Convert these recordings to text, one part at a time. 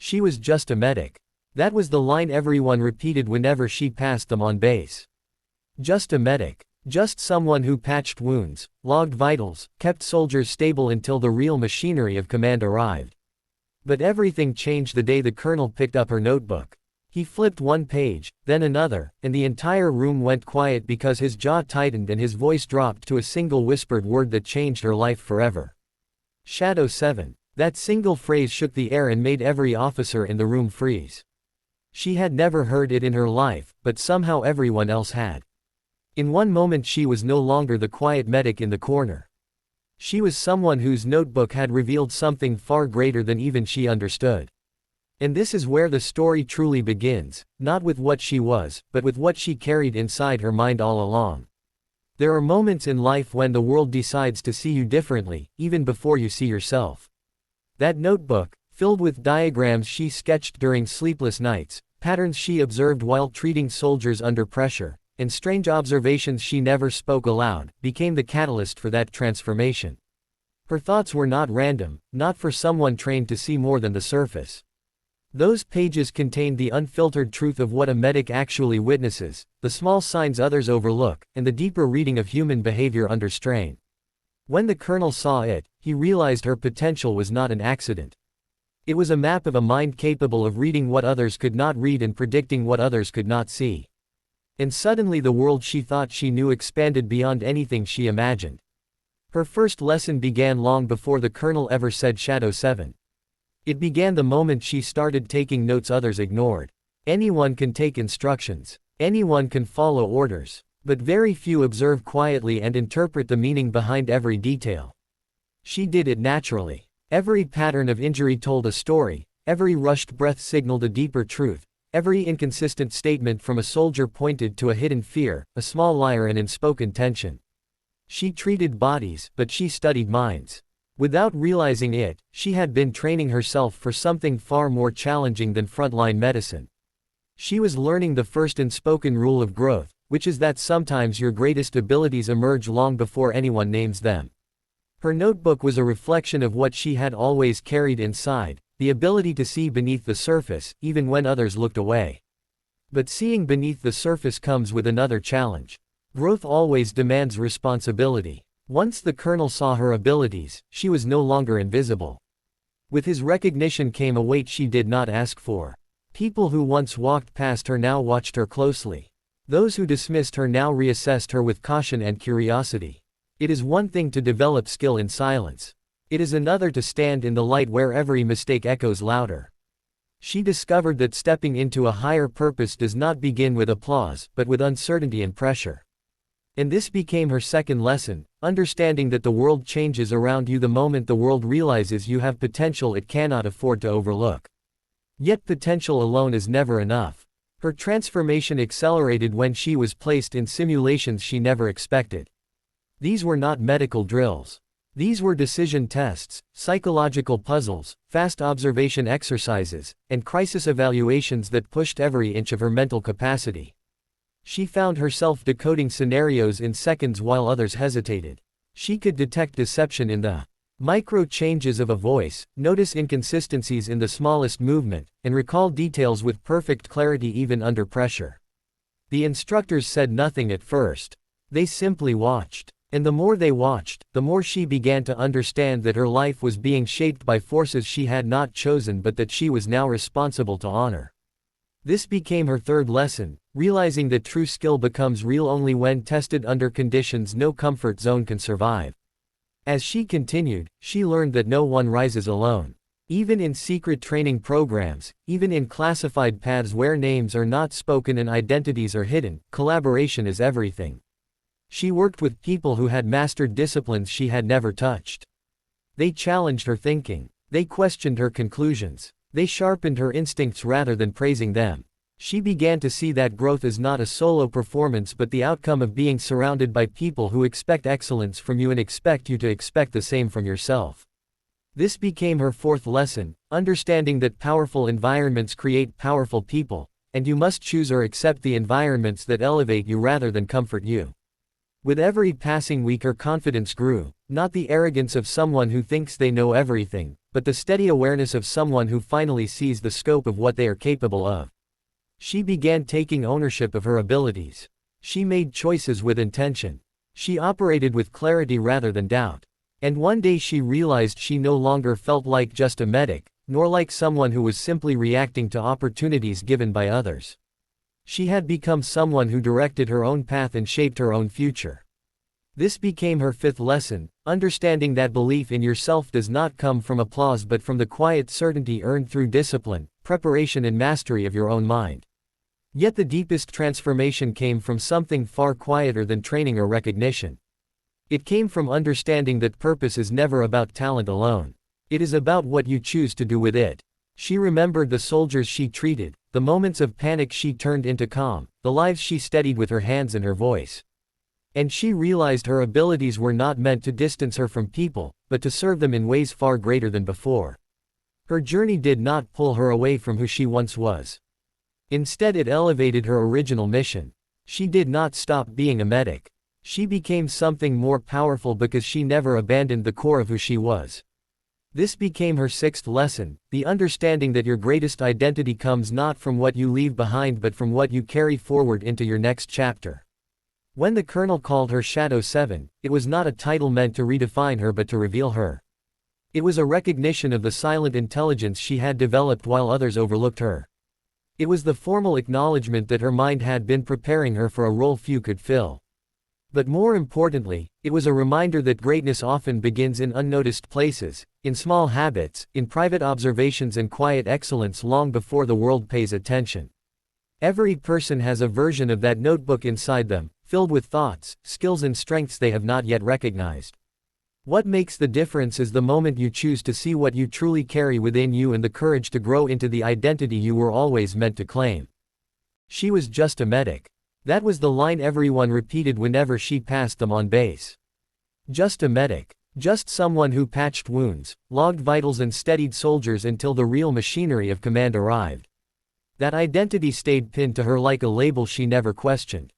She was just a medic. That was the line everyone repeated whenever she passed them on base. Just a medic. Just someone who patched wounds, logged vitals, kept soldiers stable until the real machinery of command arrived. But everything changed the day the colonel picked up her notebook. He flipped one page, then another, and the entire room went quiet because his jaw tightened and his voice dropped to a single whispered word that changed her life forever. Shadow 7. That single phrase shook the air and made every officer in the room freeze. She had never heard it in her life, but somehow everyone else had. In one moment she was no longer the quiet medic in the corner. She was someone whose notebook had revealed something far greater than even she understood. And this is where the story truly begins, not with what she was, but with what she carried inside her mind all along. There are moments in life when the world decides to see you differently, even before you see yourself. That notebook, filled with diagrams she sketched during sleepless nights, patterns she observed while treating soldiers under pressure, and strange observations she never spoke aloud, became the catalyst for that transformation. Her thoughts were not random, not for someone trained to see more than the surface. Those pages contained the unfiltered truth of what a medic actually witnesses, the small signs others overlook, and the deeper reading of human behavior under strain. When the colonel saw it, he realized her potential was not an accident. It was a map of a mind capable of reading what others could not read and predicting what others could not see. And suddenly the world she thought she knew expanded beyond anything she imagined. Her first lesson began long before the colonel ever said Shadow 7. It began the moment she started taking notes others ignored. Anyone can take instructions. Anyone can follow orders. But very few observe quietly and interpret the meaning behind every detail. She did it naturally. Every pattern of injury told a story, every rushed breath signaled a deeper truth, every inconsistent statement from a soldier pointed to a hidden fear, a small lie or an unspoken tension. She treated bodies, but she studied minds. Without realizing it, she had been training herself for something far more challenging than frontline medicine. She was learning the first unspoken rule of growth, which is that sometimes your greatest abilities emerge long before anyone names them. Her notebook was a reflection of what she had always carried inside, the ability to see beneath the surface, even when others looked away. But seeing beneath the surface comes with another challenge. Growth always demands responsibility. Once the colonel saw her abilities, she was no longer invisible. With his recognition came a weight she did not ask for. People who once walked past her now watched her closely. Those who dismissed her now reassessed her with caution and curiosity. It is one thing to develop skill in silence. It is another to stand in the light where every mistake echoes louder. She discovered that stepping into a higher purpose does not begin with applause, but with uncertainty and pressure. And this became her second lesson, understanding that the world changes around you the moment the world realizes you have potential it cannot afford to overlook. Yet potential alone is never enough. Her transformation accelerated when she was placed in simulations she never expected. These were not medical drills. These were decision tests, psychological puzzles, fast observation exercises, and crisis evaluations that pushed every inch of her mental capacity. She found herself decoding scenarios in seconds while others hesitated. She could detect deception in the micro changes of a voice, notice inconsistencies in the smallest movement, and recall details with perfect clarity even under pressure. The instructors said nothing at first. They simply watched. And the more they watched, the more she began to understand that her life was being shaped by forces she had not chosen but that she was now responsible to honor. This became her third lesson, realizing that true skill becomes real only when tested under conditions no comfort zone can survive. As she continued, she learned that no one rises alone. Even in secret training programs, even in classified paths where names are not spoken and identities are hidden, collaboration is everything. She worked with people who had mastered disciplines she had never touched. They challenged her thinking. They questioned her conclusions. They sharpened her instincts rather than praising them. She began to see that growth is not a solo performance but the outcome of being surrounded by people who expect excellence from you and expect you to expect the same from yourself. This became her fourth lesson, understanding that powerful environments create powerful people, and you must choose or accept the environments that elevate you rather than comfort you. With every passing week her confidence grew, not the arrogance of someone who thinks they know everything, but the steady awareness of someone who finally sees the scope of what they are capable of. She began taking ownership of her abilities. She made choices with intention. She operated with clarity rather than doubt. And one day she realized she no longer felt like just a medic, nor like someone who was simply reacting to opportunities given by others. She had become someone who directed her own path and shaped her own future. This became her fifth lesson, understanding that belief in yourself does not come from applause but from the quiet certainty earned through discipline, preparation and mastery of your own mind. Yet the deepest transformation came from something far quieter than training or recognition. It came from understanding that purpose is never about talent alone. It is about what you choose to do with it. She remembered the soldiers she treated, the moments of panic she turned into calm, the lives she steadied with her hands and her voice. And she realized her abilities were not meant to distance her from people, but to serve them in ways far greater than before. Her journey did not pull her away from who she once was. Instead, it elevated her original mission. She did not stop being a medic. She became something more powerful because she never abandoned the core of who she was. This became her sixth lesson, the understanding that your greatest identity comes not from what you leave behind but from what you carry forward into your next chapter. When the colonel called her Shadow 7, it was not a title meant to redefine her but to reveal her. It was a recognition of the silent intelligence she had developed while others overlooked her. It was the formal acknowledgement that her mind had been preparing her for a role few could fill. But more importantly, it was a reminder that greatness often begins in unnoticed places, in small habits, in private observations and quiet excellence long before the world pays attention. Every person has a version of that notebook inside them, filled with thoughts, skills and strengths they have not yet recognized. What makes the difference is the moment you choose to see what you truly carry within you and the courage to grow into the identity you were always meant to claim. She was just a medic. That was the line everyone repeated whenever she passed them on base. Just a medic. Just someone who patched wounds, logged vitals and steadied soldiers until the real machinery of command arrived. That identity stayed pinned to her like a label she never questioned.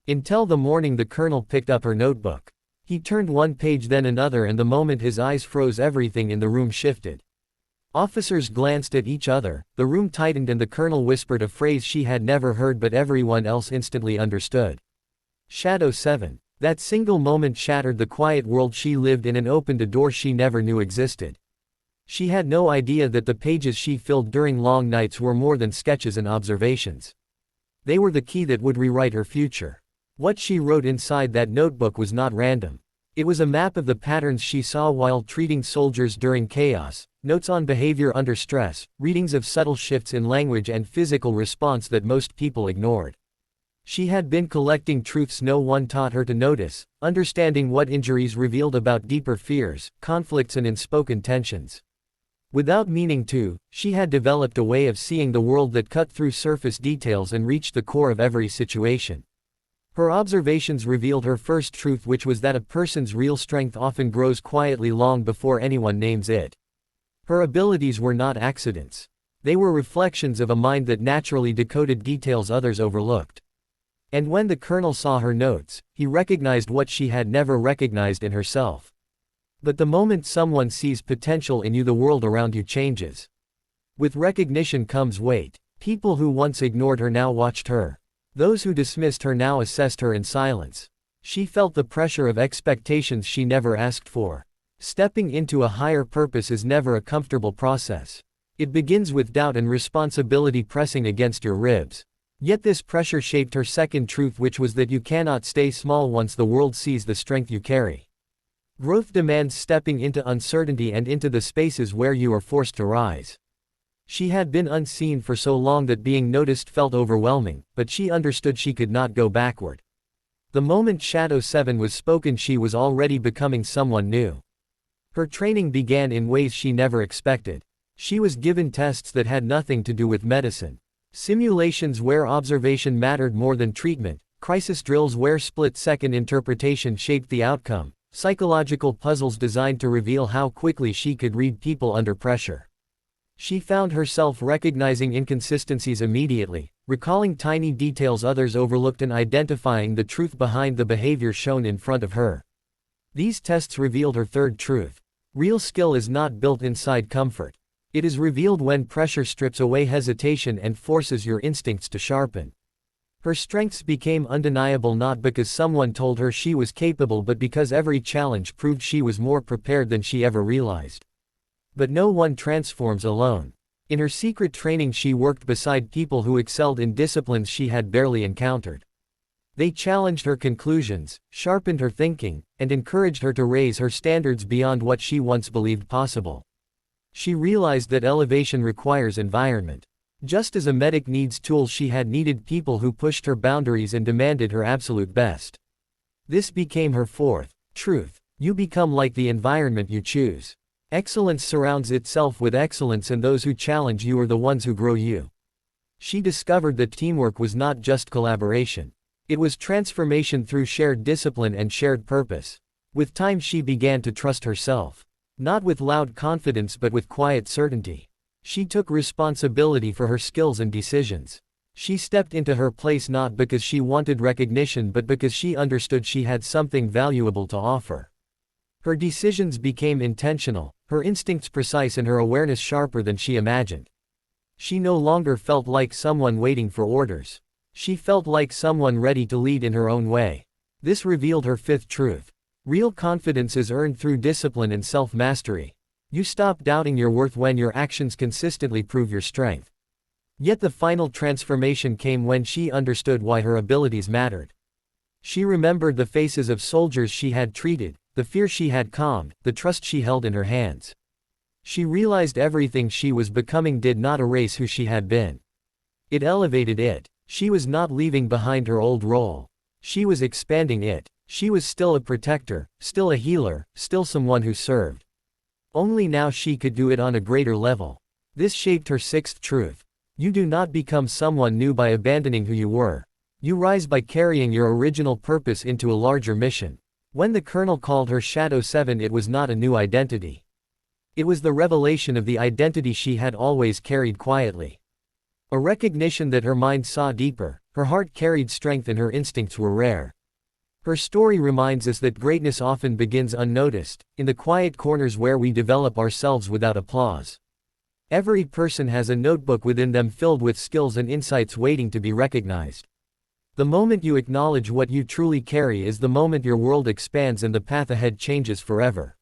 Until the morning the colonel picked up her notebook. He turned one page then another and the moment his eyes froze everything in the room shifted. Officers glanced at each other, the room tightened and the colonel whispered a phrase she had never heard but everyone else instantly understood. Shadow 7. That single moment shattered the quiet world she lived in and opened a door she never knew existed. She had no idea that the pages she filled during long nights were more than sketches and observations. They were the key that would rewrite her future. What she wrote inside that notebook was not random. It was a map of the patterns she saw while treating soldiers during chaos, notes on behavior under stress, readings of subtle shifts in language and physical response that most people ignored. She had been collecting truths no one taught her to notice, understanding what injuries revealed about deeper fears, conflicts and unspoken tensions. Without meaning to, she had developed a way of seeing the world that cut through surface details and reached the core of every situation. Her observations revealed her first truth, which was that a person's real strength often grows quietly long before anyone names it. Her abilities were not accidents. They were reflections of a mind that naturally decoded details others overlooked. And when the colonel saw her notes, he recognized what she had never recognized in herself. But the moment someone sees potential in you, the world around you changes. With recognition comes weight. People who once ignored her now watched her. Those who dismissed her now assessed her in silence. She felt the pressure of expectations she never asked for. Stepping into a higher purpose is never a comfortable process. It begins with doubt and responsibility pressing against your ribs. Yet this pressure shaped her second truth, which was that you cannot stay small once the world sees the strength you carry. Growth demands stepping into uncertainty and into the spaces where you are forced to rise. She had been unseen for so long that being noticed felt overwhelming, but she understood she could not go backward. The moment Shadow 7 was spoken, she was already becoming someone new. Her training began in ways she never expected. She was given tests that had nothing to do with medicine. Simulations where observation mattered more than treatment, crisis drills where split-second interpretation shaped the outcome, psychological puzzles designed to reveal how quickly she could read people under pressure. She found herself recognizing inconsistencies immediately, recalling tiny details others overlooked and identifying the truth behind the behavior shown in front of her. These tests revealed her third truth. Real skill is not built inside comfort. It is revealed when pressure strips away hesitation and forces your instincts to sharpen. Her strengths became undeniable not because someone told her she was capable but because every challenge proved she was more prepared than she ever realized. But no one transforms alone. In her secret training she worked beside people who excelled in disciplines she had barely encountered. They challenged her conclusions, sharpened her thinking, and encouraged her to raise her standards beyond what she once believed possible. She realized that elevation requires environment. Just as a medic needs tools, she had needed people who pushed her boundaries and demanded her absolute best. This became her fourth truth. You become like the environment you choose. Excellence surrounds itself with excellence, and those who challenge you are the ones who grow you. She discovered that teamwork was not just collaboration. It was transformation through shared discipline and shared purpose. With time she began to trust herself. Not with loud confidence but with quiet certainty. She took responsibility for her skills and decisions. She stepped into her place not because she wanted recognition but because she understood she had something valuable to offer. Her decisions became intentional, her instincts precise and her awareness sharper than she imagined. She no longer felt like someone waiting for orders. She felt like someone ready to lead in her own way. This revealed her fifth truth. Real confidence is earned through discipline and self-mastery. You stop doubting your worth when your actions consistently prove your strength. Yet the final transformation came when she understood why her abilities mattered. She remembered the faces of soldiers she had treated, the fear she had calmed, the trust she held in her hands. She realized everything she was becoming did not erase who she had been. It elevated it. She was not leaving behind her old role. She was expanding it. She was still a protector, still a healer, still someone who served. Only now she could do it on a greater level. This shaped her sixth truth. You do not become someone new by abandoning who you were. You rise by carrying your original purpose into a larger mission. When the Colonel called her Shadow 7, it was not a new identity. It was the revelation of the identity she had always carried quietly. A recognition that her mind saw deeper, her heart carried strength and her instincts were rare. Her story reminds us that greatness often begins unnoticed, in the quiet corners where we develop ourselves without applause. Every person has a notebook within them filled with skills and insights waiting to be recognized. The moment you acknowledge what you truly carry is the moment your world expands and the path ahead changes forever.